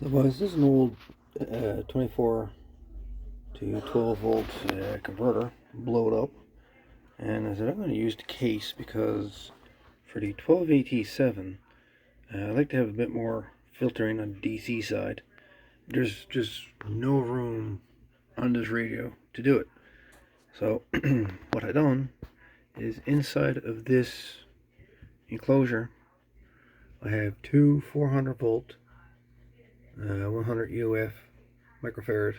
So boys, this is an old 24 to 12 volt converter, blowed up, and I said I'm going to use the case because for the 12AT7 I like to have a bit more filtering on the DC side. There's just no room on this radio to do it. So what I done is inside of this enclosure I have two 400 volt 100 EOF microfarad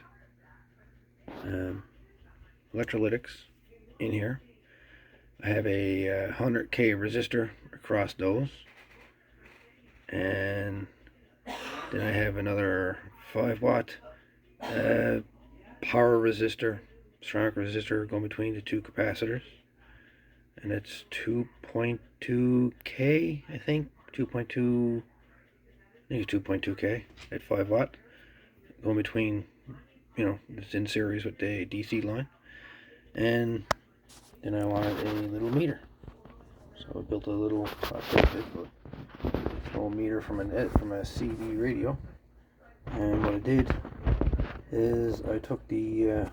electrolytics in here. I have a 100K resistor across those, and then I have another 5 watt power resistor, ceramic resistor going between the two capacitors, and it's 2.2K, I think 2.2K at 5 watt, going between, it's in series with the DC line. And then I wanted a little meter, so I built a little, not quite big, but a little meter from a CD radio. And what I did is I took the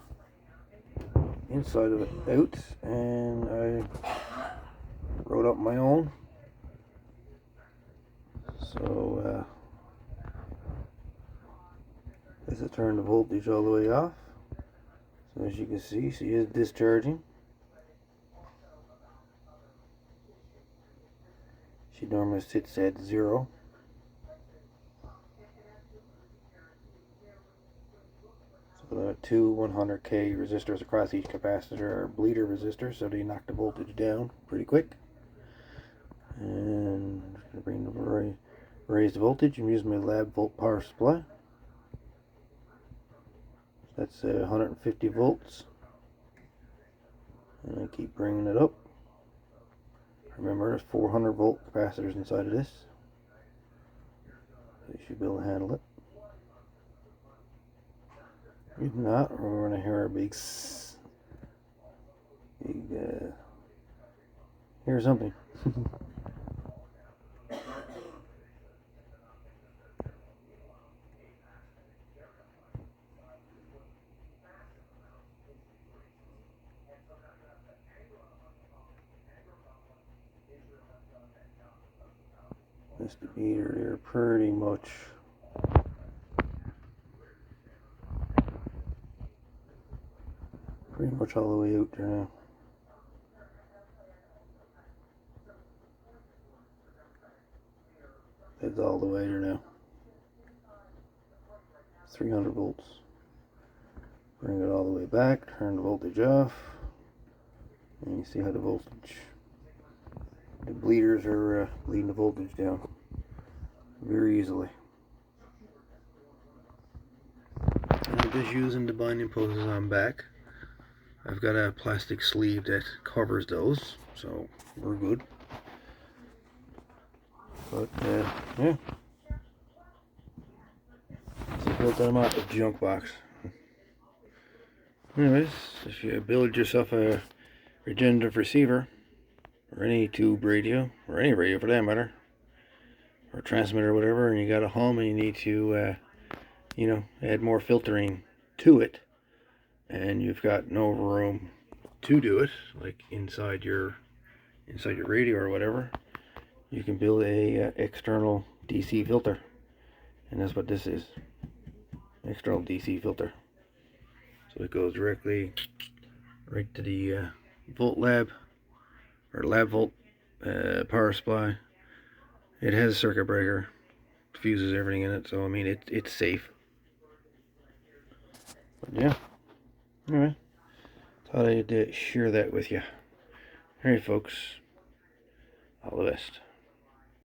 inside of it out and I wrote up my own. So this will turn the voltage all the way off. So as you can see, she is discharging. She normally sits at 0. So there are two 100K resistors across each capacitor are bleeder resistors, so they knock the voltage down pretty quick. And I'm just going to bring raise the voltage. I'm using my lab volt power supply. That's 150 volts. And I keep bringing it up. Remember, there's 400 volt capacitors inside of this. So you should be able to handle it. If not, we're going to hear a big hear something. This meter there pretty much all the way out there now. It's all the way there now. 300 volts. Bring it all the way back, turn the voltage off, and you see how the bleeders are bleeding the voltage down very easily. And I'm just using the binding poses on back. I've got a plastic sleeve that covers those, so we're good. But yeah, so I built them out of junk box. Anyways, if you build yourself a regenerative receiver, or any tube radio, or any radio for that matter, or transmitter or whatever, and you got a hum and you need to add more filtering to it, and you've got no room to do it, like inside your radio or whatever, you can build a external DC filter, and that's what this is, external DC filter. So it goes directly right to the volt lab volt power supply. It has a circuit breaker, fuses everything in it, so I mean it's safe. But yeah, anyway, thought I'd share that with you. Alright folks, all the best.